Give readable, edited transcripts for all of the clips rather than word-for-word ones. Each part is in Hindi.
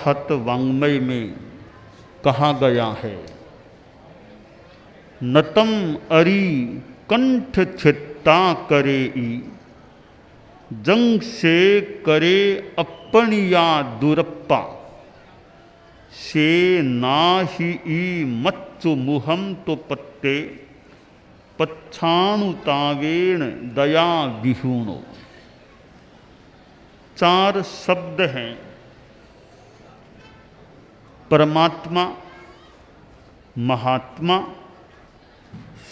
प्रख्यात वाङ्मय में कहा गया है, नतम अरी कंठ छित्ता करे ई, जंग से करे अपनिया दुरप्पा, से नाहि ई मच्चु मुहम तो पत्ते, पच्छाणुतावेण दया विहूणो। 4 शब्द हैं, परमात्मा, महात्मा,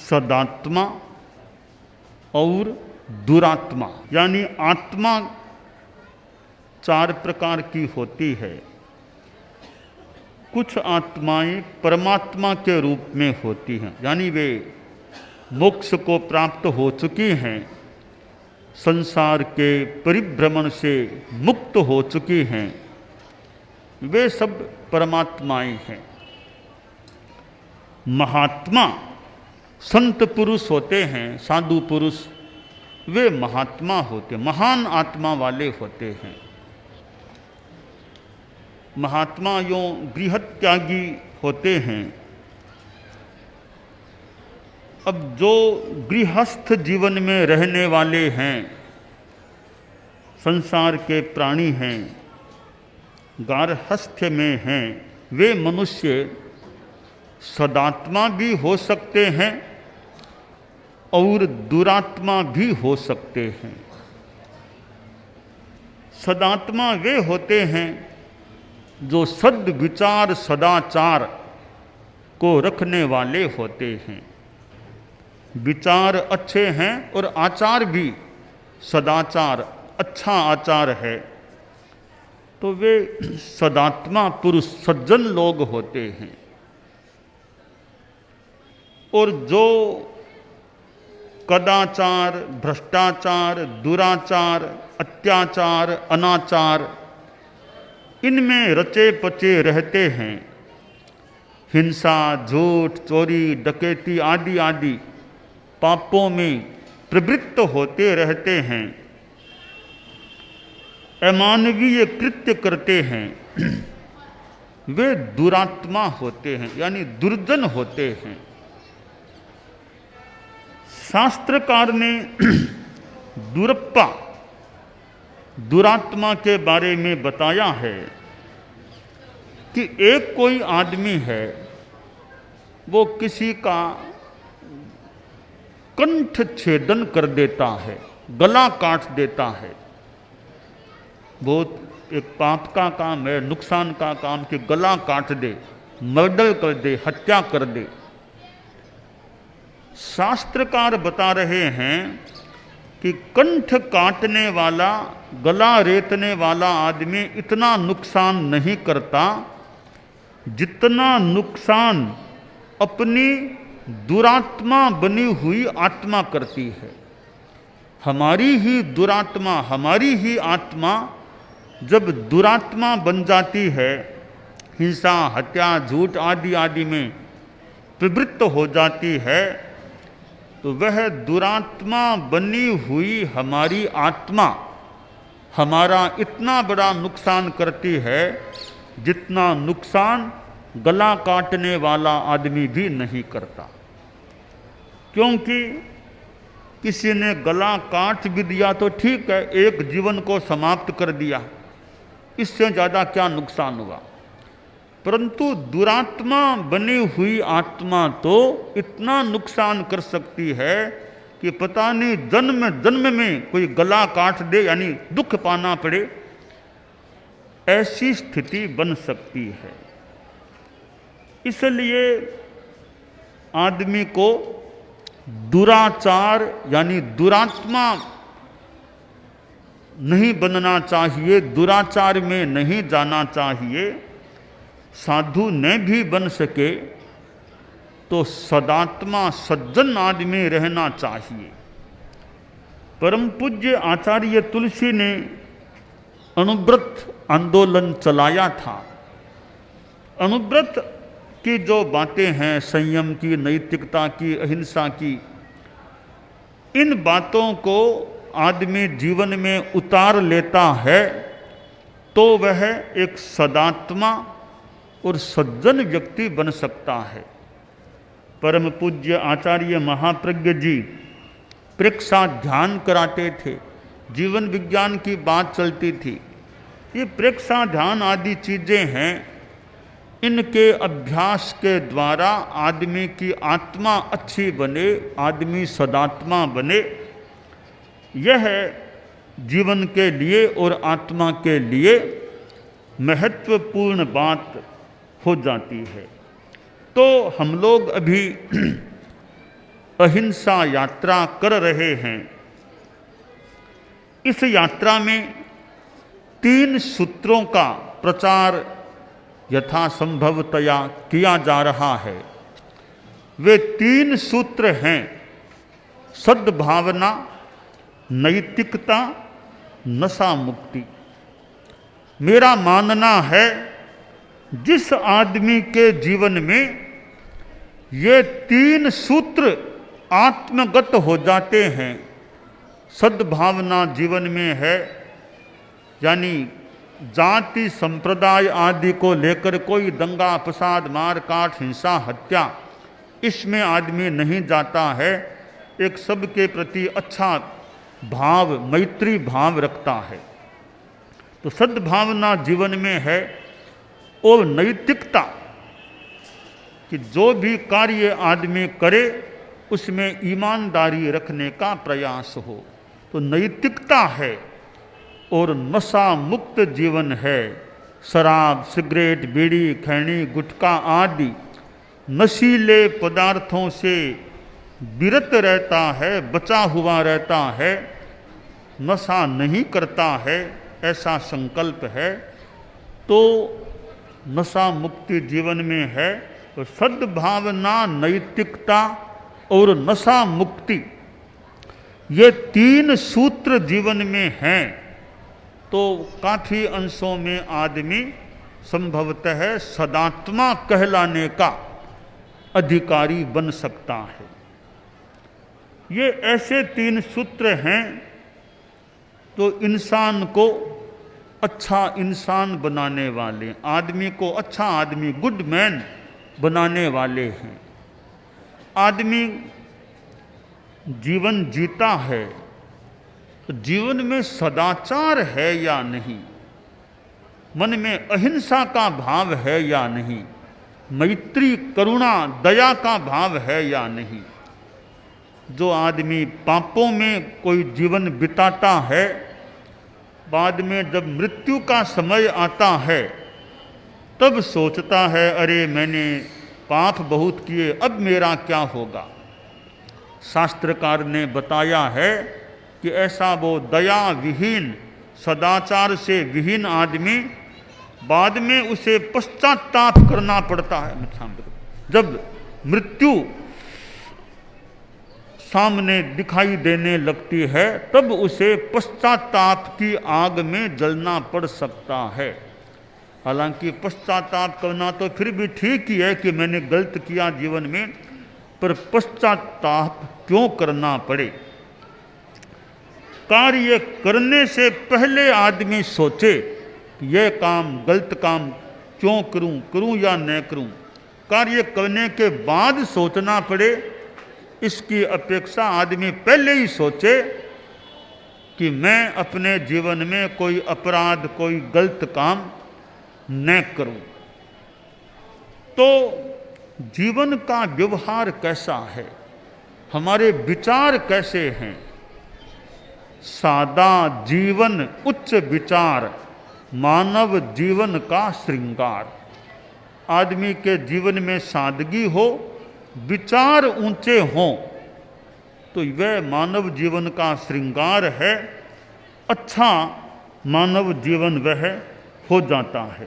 सदात्मा और दुरात्मा। यानी आत्मा 4 प्रकार की होती है। कुछ आत्माएं परमात्मा के रूप में होती हैं, यानी वे मोक्ष को प्राप्त हो चुकी हैं, संसार के परिभ्रमण से मुक्त हो चुकी हैं, वे सब परमात्माएं हैं। महात्मा संत पुरुष होते हैं, साधु पुरुष, वे महात्मा होते, महान आत्मा वाले होते हैं। महात्मा यों गृहस्थ त्यागी होते हैं। अब जो गृहस्थ जीवन में रहने वाले हैं, संसार के प्राणी हैं, गार्हस्थ्य में हैं, वे मनुष्य सदात्मा भी हो सकते हैं और दुरात्मा भी हो सकते हैं। सदात्मा वे होते हैं जो सद्विचार सदाचार को रखने वाले होते हैं। विचार अच्छे हैं और आचार भी सदाचार, अच्छा आचार है, तो वे सदात्मा पुरुष, सज्जन लोग होते हैं। और जो कदाचार, भ्रष्टाचार, दुराचार, अत्याचार, अनाचार इनमें रचे पचे रहते हैं, हिंसा, झूठ, चोरी, डकैती आदि आदि पापों में प्रवृत्त होते रहते हैं, अमानवीय कृत्य करते हैं, वे दुरात्मा होते हैं, यानी दुर्जन होते हैं। शास्त्रकार ने दुरप्पा, दुरात्मा के बारे में बताया है कि एक कोई आदमी है, वो किसी का कंठ छेदन कर देता है, गला काट देता है। बहुत एक पाप का काम है, नुकसान का काम कि गला काट दे, मर्डर कर दे, हत्या कर दे। शास्त्रकार बता रहे हैं कि कंठ काटने वाला, गला रेतने वाला आदमी इतना नुकसान नहीं करता जितना नुकसान अपनी दुरात्मा बनी हुई आत्मा करती है। हमारी ही दुरात्मा, हमारी ही आत्मा जब दुरात्मा बन जाती है, हिंसा, हत्या, झूठ आदि आदि में प्रवृत्त हो जाती है, तो वह दुरात्मा बनी हुई हमारी आत्मा हमारा इतना बड़ा नुकसान करती है जितना नुकसान गला काटने वाला आदमी भी नहीं करता। क्योंकि किसी ने गला काट भी दिया तो ठीक है, एक जीवन को समाप्त कर दिया, इससे ज़्यादा क्या नुकसान हुआ। परंतु दुरात्मा बनी हुई आत्मा तो इतना नुकसान कर सकती है कि पता नहीं जन्म जन्म में कोई गला काट दे, यानी दुख पाना पड़े, ऐसी स्थिति बन सकती है। इसलिए आदमी को दुराचार यानी दुरात्मा नहीं बनना चाहिए, दुराचार में नहीं जाना चाहिए। साधु न भी बन सके तो सदात्मा सज्जन आदमी रहना चाहिए। परम पूज्य आचार्य तुलसी ने अनुव्रत आंदोलन चलाया था। अनुव्रत की जो बातें हैं, संयम की, नैतिकता की, अहिंसा की, इन बातों को आदमी जीवन में उतार लेता है तो वह एक सदात्मा और सज्जन व्यक्ति बन सकता है। परम पूज्य आचार्य महाप्रज्ञ जी प्रेक्षा ध्यान कराते थे, जीवन विज्ञान की बात चलती थी। ये प्रेक्षा ध्यान आदि चीज़ें हैं, इनके अभ्यास के द्वारा आदमी की आत्मा अच्छी बने, आदमी सदात्मा बने। यह जीवन के लिए और आत्मा के लिए महत्वपूर्ण बात हो जाती है। तो हम लोग अभी अहिंसा यात्रा कर रहे हैं। इस यात्रा में 3 सूत्रों का प्रचार यथासंभवतया किया जा रहा है। वे 3 सूत्र हैं: सद्भावना, नैतिकता, नशा मुक्ति। मेरा मानना है जिस आदमी के जीवन में ये 3 सूत्र आत्मगत हो जाते हैं, सद्भावना जीवन में है, यानी जाति संप्रदाय आदि को लेकर कोई दंगा फसाद मार काट हिंसा हत्या इसमें आदमी नहीं जाता है, एक सबके प्रति अच्छा भाव मैत्री भाव रखता है। तो सद्भावना जीवन में है। और नैतिकता कि जो भी कार्य आदमी करे उसमें ईमानदारी रखने का प्रयास हो, तो नैतिकता है। और नशा मुक्त जीवन है। शराब, सिगरेट, बीड़ी, खैनी, गुटखा आदि नशीले पदार्थों से विरत रहता है, बचा हुआ रहता है, नशा नहीं करता है, ऐसा संकल्प है, तो नशा मुक्ति जीवन में है। तो सद्भावना, नैतिकता और नशा मुक्ति ये 3 सूत्र जीवन में हैं, तो काफ़ी अंशों में आदमी संभवतः सदात्मा कहलाने का अधिकारी बन सकता है। ये ऐसे 3 सूत्र हैं तो इंसान को अच्छा इंसान बनाने वाले, आदमी को अच्छा आदमी, गुड मैन बनाने वाले हैं। आदमी जीवन जीता है तो जीवन में सदाचार है या नहीं, मन में अहिंसा का भाव है या नहीं, मैत्री, करुणा, दया का भाव है या नहीं। जो आदमी पापों में कोई जीवन बिताता है, बाद में जब मृत्यु का समय आता है तब सोचता है, अरे मैंने पाप बहुत किए, अब मेरा क्या होगा। शास्त्रकार ने बताया है कि ऐसा वो दया विहीन, सदाचार से विहीन आदमी बाद में उसे पश्चाताप करना पड़ता है। जब मृत्यु सामने दिखाई देने लगती है तब उसे पश्चाताप की आग में जलना पड़ सकता है। हालांकि पश्चाताप करना तो फिर भी ठीक ही है कि मैंने गलत किया जीवन में, पर पश्चाताप क्यों करना पड़े। कार्य करने से पहले आदमी सोचे कि यह काम, गलत काम क्यों करूं, करूं या न करूं। कार्य करने के बाद सोचना पड़े, इसकी अपेक्षा आदमी पहले ही सोचे कि मैं अपने जीवन में कोई अपराध, कोई गलत काम न करूं। तो जीवन का व्यवहार कैसा है, हमारे विचार कैसे हैं। सादा जीवन उच्च विचार, मानव जीवन का श्रृंगार। आदमी के जीवन में सादगी हो, विचार ऊंचे हों, तो वह मानव जीवन का श्रृंगार है। अच्छा मानव जीवन वह हो जाता है।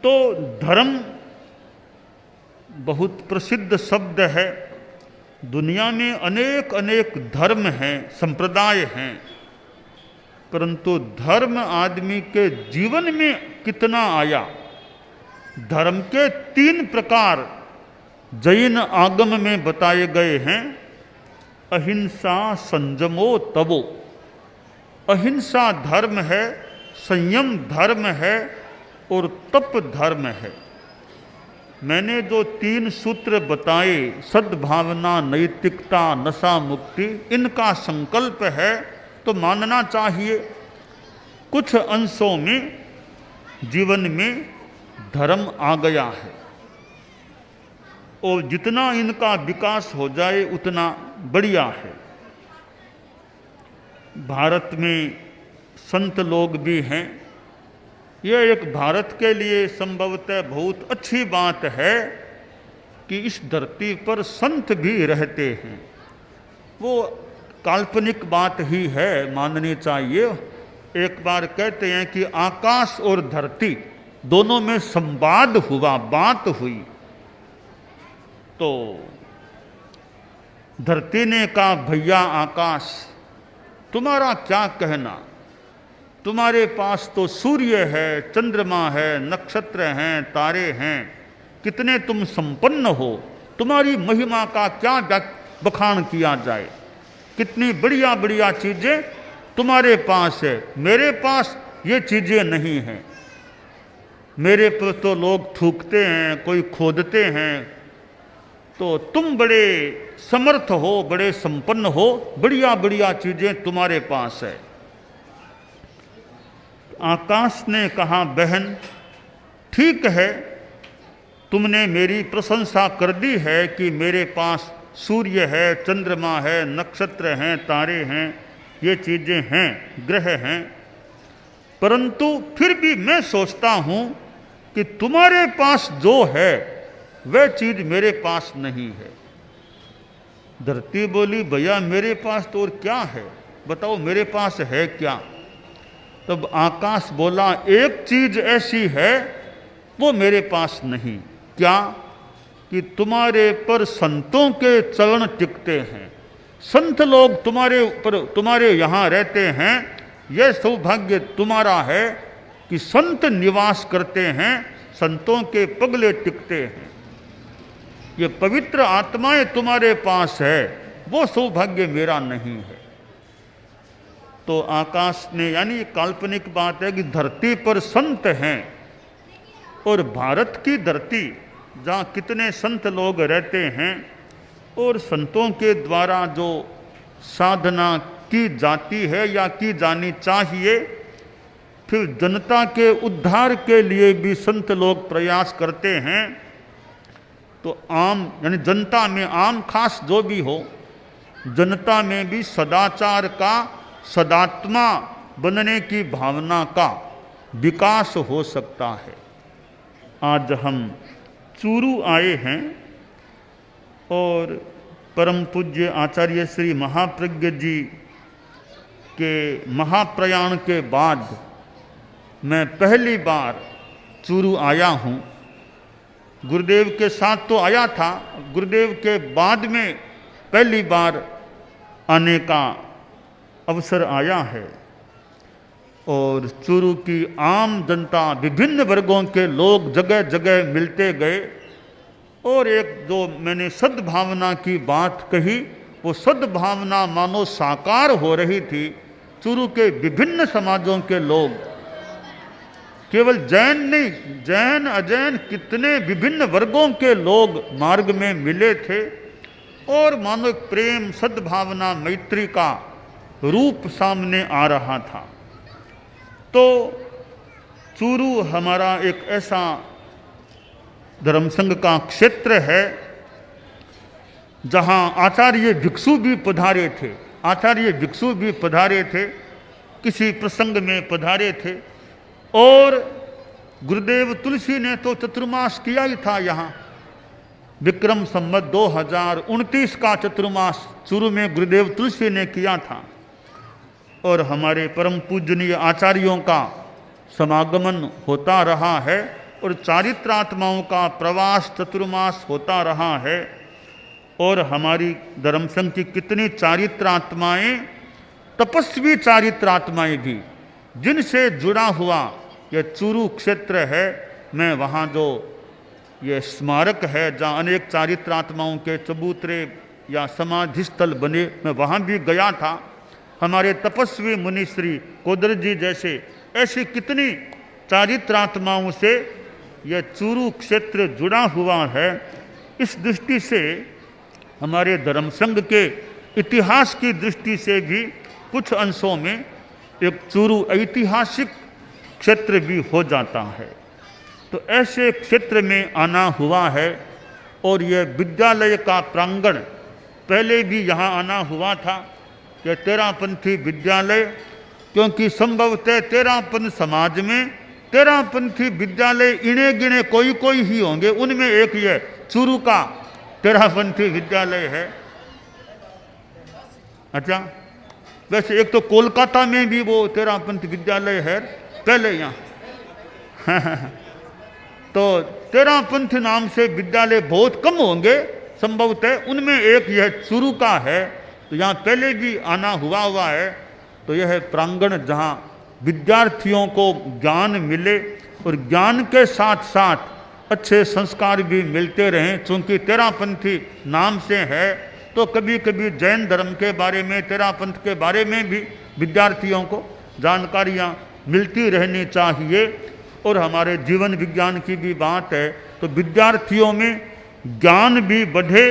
तो धर्म बहुत प्रसिद्ध शब्द है। दुनिया में अनेक अनेक धर्म हैं, संप्रदाय हैं, परंतु धर्म आदमी के जीवन में कितना आया। धर्म के 3 प्रकार जैन आगम में बताए गए हैं। अहिंसा, संयमो, तपो। अहिंसा धर्म है, संयम धर्म है और तप धर्म है। मैंने जो 3 सूत्र बताए, सद्भावना, नैतिकता, नशा मुक्ति, इनका संकल्प है तो मानना चाहिए। कुछ अंशों में जीवन में धर्म आ गया है और जितना इनका विकास हो जाए उतना बढ़िया है। भारत में संत लोग भी हैं। यह एक भारत के लिए संभवतः बहुत अच्छी बात है कि इस धरती पर संत भी रहते हैं। वो काल्पनिक बात ही है, माननी चाहिए। एक बार कहते हैं कि आकाश और धरती दोनों में संवाद हुआ, बात हुई, तो धरती ने कहा, भैया आकाश, तुम्हारा क्या कहना, तुम्हारे पास तो सूर्य है, चंद्रमा है, नक्षत्र हैं, तारे हैं, कितने तुम संपन्न हो, तुम्हारी महिमा का क्या बखान किया जाए, कितनी बढ़िया बढ़िया चीजें तुम्हारे पास है, मेरे पास ये चीजें नहीं हैं। मेरे पर तो लोग थूकते हैं, कोई खोदते हैं, तो तुम बड़े समर्थ हो, बड़े संपन्न हो, बढ़िया बढ़िया चीजें तुम्हारे पास है। आकाश ने कहा, बहन ठीक है, तुमने मेरी प्रशंसा कर दी है कि मेरे पास सूर्य है, चंद्रमा है, नक्षत्र हैं, तारे हैं, ये चीजें हैं, ग्रह हैं, परंतु फिर भी मैं सोचता हूं कि तुम्हारे पास जो है वह चीज मेरे पास नहीं है। धरती बोली, भैया मेरे पास तो और क्या है, बताओ मेरे पास है क्या। तब आकाश बोला, एक चीज ऐसी है वो मेरे पास नहीं। क्या? कि तुम्हारे पर संतों के चरण टिकते हैं, संत लोग तुम्हारे यहाँ रहते हैं। यह सौभाग्य तुम्हारा है कि संत निवास करते हैं, संतों के पगले टिकते हैं। ये पवित्र आत्माएं तुम्हारे पास है, वो सौभाग्य मेरा नहीं है। तो आकाश ने, यानी ये काल्पनिक बात है कि धरती पर संत हैं, और भारत की धरती जहाँ कितने संत लोग रहते हैं और संतों के द्वारा जो साधना की जाती है या की जानी चाहिए, फिर जनता के उद्धार के लिए भी संत लोग प्रयास करते हैं। तो आम, यानी जनता में, आम खास जो भी हो, जनता में भी सदाचार का, सदात्मा बनने की भावना का विकास हो सकता है। आज हम चूरू आए हैं और परम पूज्य आचार्य श्री महाप्रज्ञ जी के महाप्रयाण के बाद मैं पहली बार चूरू आया हूँ। गुरुदेव के साथ तो आया था, गुरुदेव के बाद में पहली बार आने का अवसर आया है। और चूरू की आम जनता, विभिन्न वर्गों के लोग जगह जगह मिलते गए, और एक जो मैंने सद्भावना की बात कही, वो सद्भावना मानो साकार हो रही थी। चूरू के विभिन्न समाजों के लोग, केवल जैन नहीं, जैन अजैन कितने विभिन्न वर्गों के लोग मार्ग में मिले थे, और मानो एक प्रेम, सद्भावना, मैत्री का रूप सामने आ रहा था। तो चूरू हमारा एक ऐसा धर्मसंघ का क्षेत्र है जहाँ आचार्य भिक्षु भी पधारे थे। आचार्य भिक्षु भी पधारे थे, किसी प्रसंग में पधारे थे। और गुरुदेव तुलसी ने तो चतुर्मास किया ही था। यहाँ विक्रम संवत 2029 का चतुर्मास चूरू में गुरुदेव तुलसी ने किया था। और हमारे परम पूजनीय आचार्यों का समागमन होता रहा है, और चारित्रात्माओं का प्रवास चतुर्मास होता रहा है। और हमारी धर्मसंघ की कितनी चारित्रात्माएं, तपस्वी चारित्रात्माएं भी, जिनसे जुड़ा हुआ यह चूरू क्षेत्र है। मैं वहाँ जो ये स्मारक है जहाँ अनेक चारित्रात्माओं के चबूतरे या समाधि स्थल बने, मैं वहाँ भी गया था। हमारे तपस्वी मुनि श्री कोदर जी जैसे ऐसी कितनी चारित्रात्माओं से यह चूरू क्षेत्र जुड़ा हुआ है। इस दृष्टि से हमारे धर्म संघ के इतिहास की दृष्टि से भी कुछ अंशों में एक चूरू ऐतिहासिक क्षेत्र भी हो जाता है। तो ऐसे क्षेत्र में आना हुआ है और यह विद्यालय का प्रांगण, पहले भी यहाँ आना हुआ था, यह तेरापंथी विद्यालय, क्योंकि संभवतः तेरापंथ समाज में तेरापंथी विद्यालय इणे गिणे कोई कोई ही होंगे, उनमें एक यह चूरू का तेरापंथी विद्यालय है। अच्छा, वैसे एक तो कोलकाता में भी वो तेरापंथी विद्यालय है पहले यहाँ तो तेरापंथ नाम से विद्यालय बहुत कम होंगे संभवतः, उनमें एक यह चूरू का है। तो यहाँ पहले भी आना हुआ है। तो यह प्रांगण जहाँ विद्यार्थियों को ज्ञान मिले और ज्ञान के साथ साथ अच्छे संस्कार भी मिलते रहें। चूँकि तेरापंथी नाम से है तो कभी कभी जैन धर्म के बारे में, तेरापंथ के बारे में भी विद्यार्थियों को जानकारियाँ मिलती रहनी चाहिए। और हमारे जीवन विज्ञान की भी बात है तो विद्यार्थियों में ज्ञान भी बढ़े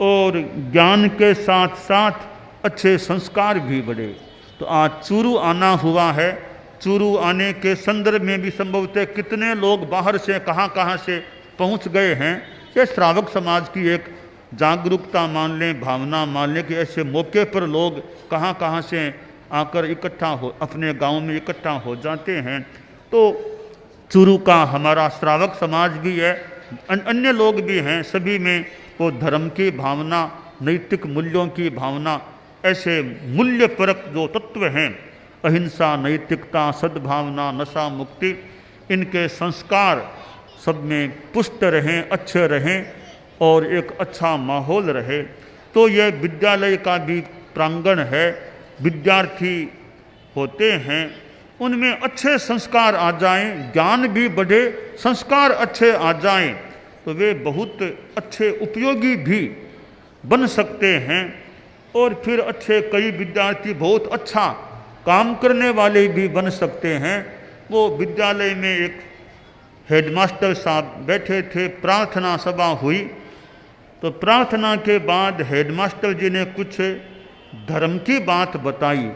और ज्ञान के साथ साथ अच्छे संस्कार भी बढ़े। तो आज चूरू आना हुआ है। चूरू आने के संदर्भ में भी संभवतः कितने लोग बाहर से कहाँ से पहुंच गए हैं। ये श्रावक समाज की एक जागरूकता मान लें, भावना मान लें कि ऐसे मौके पर लोग कहाँ से आकर इकट्ठा हो, अपने गांव में इकट्ठा हो जाते हैं। तो चूरू का हमारा श्रावक समाज भी है, अन्य लोग भी हैं, सभी में वो धर्म की भावना, नैतिक मूल्यों की भावना, ऐसे मूल्य परक जो तत्व हैं, अहिंसा, नैतिकता, सद्भावना, नशा मुक्ति, इनके संस्कार सब में पुष्ट रहें, अच्छे रहें और एक अच्छा माहौल रहे। तो यह विद्यालय का भी प्रांगण है। विद्यार्थी होते हैं, उनमें अच्छे संस्कार आ जाएं, ज्ञान भी बढ़े, संस्कार अच्छे आ जाएं तो वे बहुत अच्छे उपयोगी भी बन सकते हैं। और फिर अच्छे कई विद्यार्थी बहुत अच्छा काम करने वाले भी बन सकते हैं। वो विद्यालय में एक हेडमास्टर साहब बैठे थे, प्रार्थना सभा हुई तो प्रार्थना के बाद हेडमास्टर जी ने कुछ धर्म की बात बताई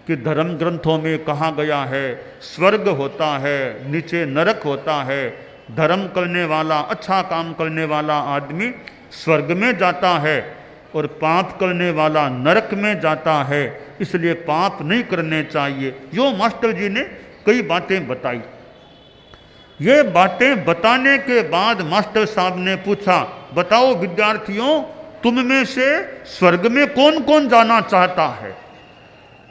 कि धर्म ग्रंथों में कहा गया है स्वर्ग होता है, नीचे नरक होता है, धर्म करने वाला, अच्छा काम करने वाला आदमी स्वर्ग में जाता है और पाप करने वाला नरक में जाता है, इसलिए पाप नहीं करने चाहिए। यो मास्टर जी ने कई बातें बताई। ये बातें बताने के बाद मास्टर साहब ने पूछा, बताओ विद्यार्थियों, तुम में से स्वर्ग में कौन कौन जाना चाहता है?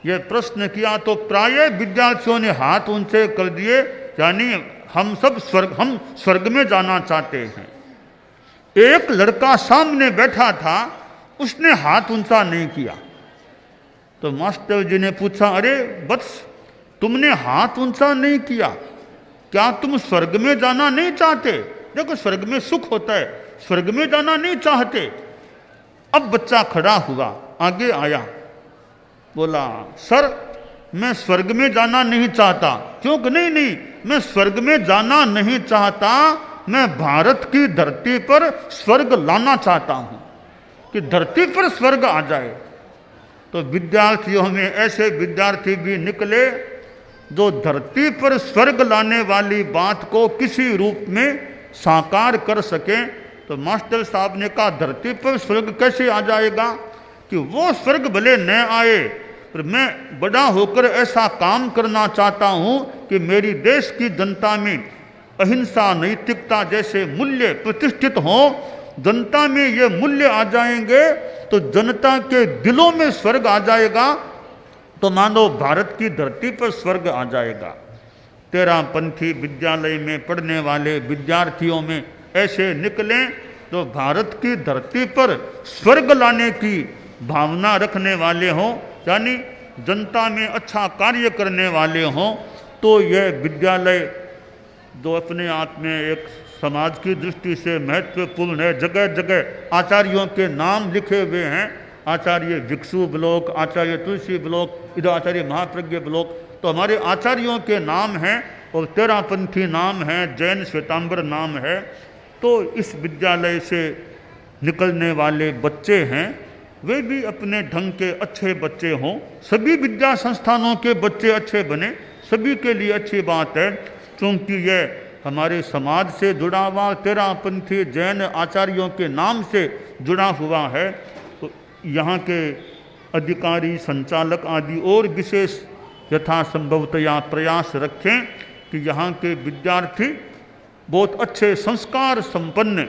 यह प्रश्न किया तो प्राय विद्यार्थियों ने हाथ ऊंचे कर दिए, यानी हम स्वर्ग में जाना चाहते हैं। एक लड़का सामने बैठा था, उसने हाथ ऊंचा नहीं किया। तो मास्टर जी ने पूछा, अरे बस तुमने हाथ ऊंचा नहीं किया, क्या तुम स्वर्ग में जाना नहीं चाहते? देखो स्वर्ग में सुख होता है, स्वर्ग में जाना नहीं चाहते। अब बच्चा खड़ा हुआ, आगे आया, बोला सर मैं स्वर्ग में जाना नहीं चाहता। क्यों? नहीं, मैं स्वर्ग में जाना नहीं चाहता, मैं भारत की धरती पर स्वर्ग लाना चाहता हूं कि धरती पर स्वर्ग आ जाए। तो विद्यार्थियों में ऐसे विद्यार्थी भी निकले जो धरती पर स्वर्ग लाने वाली बात को किसी रूप में साकार कर सके। तो मास्टर साहब ने कहा, धरती पर स्वर्ग कैसे आ जाएगा? कि वो स्वर्ग भले न आए, पर मैं बड़ा होकर ऐसा काम करना चाहता हूं कि मेरी देश की जनता में अहिंसा, नैतिकता जैसे मूल्य प्रतिष्ठित हों। जनता में ये मूल्य आ जाएंगे तो जनता के दिलों में स्वर्ग आ जाएगा, तो मानो भारत की धरती पर स्वर्ग आ जाएगा। तेरापंथी विद्यालय में पढ़ने वाले विद्यार्थियों में ऐसे निकले तो भारत की धरती पर स्वर्ग लाने की भावना रखने वाले हों, यानी जनता में अच्छा कार्य करने वाले हों। तो यह विद्यालय जो अपने आप में एक समाज की दृष्टि से महत्वपूर्ण है, जगह जगह आचार्यों के नाम लिखे हुए हैं, आचार्य भिक्षु ब्लॉक, आचार्य तुलसी ब्लॉक, इधर आचार्य महाप्रज्ञ ब्लॉक। तो हमारे आचार्यों के नाम हैं और तेरापंथी नाम है, जैन श्वेतांबर नाम है। तो इस विद्यालय से निकलने वाले बच्चे हैं वे भी अपने ढंग के अच्छे बच्चे हों, सभी विद्या संस्थानों के बच्चे अच्छे बने, सभी के लिए अच्छी बात है। क्योंकि यह हमारे समाज से जुड़ा हुआ तेरापंथी जैन आचार्यों के नाम से जुड़ा हुआ है। तो यहाँ के अधिकारी, संचालक आदि और विशेष यथासंभवतया प्रयास रखें कि यहाँ के विद्यार्थी बहुत अच्छे संस्कार संपन्न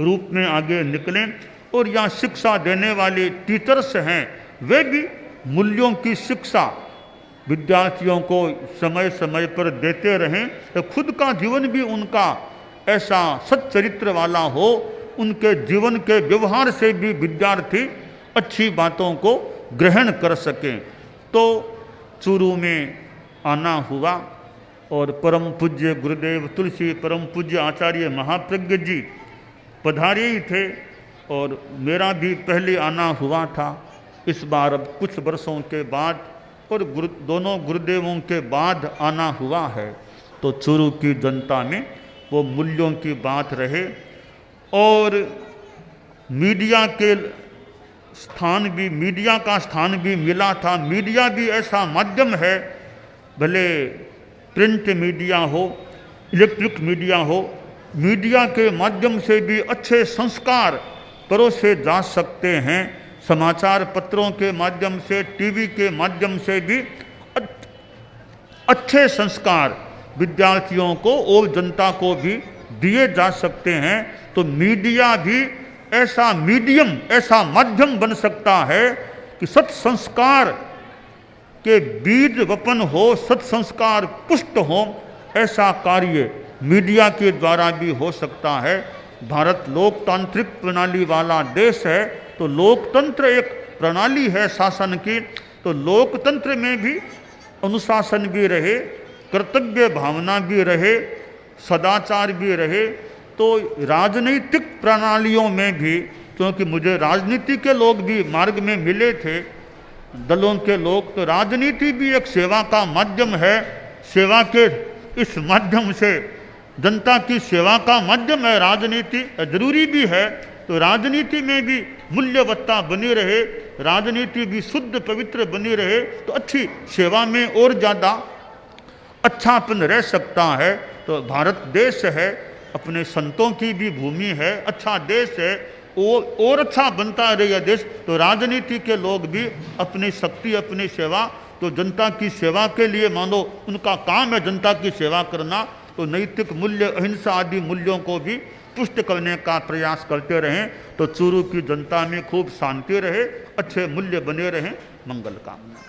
रूप में आगे निकलें और यहाँ शिक्षा देने वाले टीचर्स हैं वे भी मूल्यों की शिक्षा विद्यार्थियों को समय समय पर देते रहें, तो खुद का जीवन भी उनका ऐसा सच्चरित्र वाला हो, उनके जीवन के व्यवहार से भी विद्यार्थी अच्छी बातों को ग्रहण कर सकें। तो चूरू में आना हुआ और परम पूज्य गुरुदेव तुलसी परम पूज्य आचार्य महाप्रज्ञ जी पधारे ही थे और मेरा भी पहले आना हुआ था। इस बार अब कुछ वर्षों के बाद और दोनों गुरुदेवों के बाद आना हुआ है। तो चूरू की जनता में वो मूल्यों की बात रहे और मीडिया के स्थान भी, मीडिया का स्थान भी मिला था। मीडिया भी ऐसा माध्यम है, भले प्रिंट मीडिया हो, इलेक्ट्रिक मीडिया हो, मीडिया के माध्यम से भी अच्छे संस्कार परोसे जा सकते हैं। समाचार पत्रों के माध्यम से, टीवी के माध्यम से भी अच्छे संस्कार विद्यार्थियों को और जनता को भी दिए जा सकते हैं। तो मीडिया भी ऐसा मीडियम, ऐसा माध्यम बन सकता है कि सत्संस्कार के बीज वपन हो, सत्संस्कार पुष्ट हो, ऐसा कार्य मीडिया के द्वारा भी हो सकता है। भारत लोकतांत्रिक प्रणाली वाला देश है, तो लोकतंत्र एक प्रणाली है शासन की, तो लोकतंत्र में भी अनुशासन भी रहे, कर्तव्य भावना भी रहे, सदाचार भी रहे। तो राजनीतिक प्रणालियों में भी, क्योंकि मुझे राजनीति के लोग भी मार्ग में मिले थे, दलों के लोग, तो राजनीति भी एक सेवा का माध्यम है। सेवा के इस माध्यम से जनता की सेवा का माध्यम है राजनीति, जरूरी भी है। तो राजनीति में भी मूल्यवत्ता बनी रहे, राजनीति भी शुद्ध पवित्र बनी रहे, तो अच्छी सेवा में और ज़्यादा अच्छापन रह सकता है। तो भारत देश है, अपने संतों की भी भूमि है, अच्छा देश है, और अच्छा बनता रहे यह देश। तो राजनीति के लोग भी अपनी शक्ति, अपनी सेवा, तो जनता की सेवा के लिए मानो उनका काम है जनता की सेवा करना, तो नैतिक मूल्य, अहिंसा आदि मूल्यों को भी पुष्ट करने का प्रयास करते रहें। तो चूरू की जनता में खूब शांति रहे, अच्छे मूल्य बने रहें। मंगल कामना।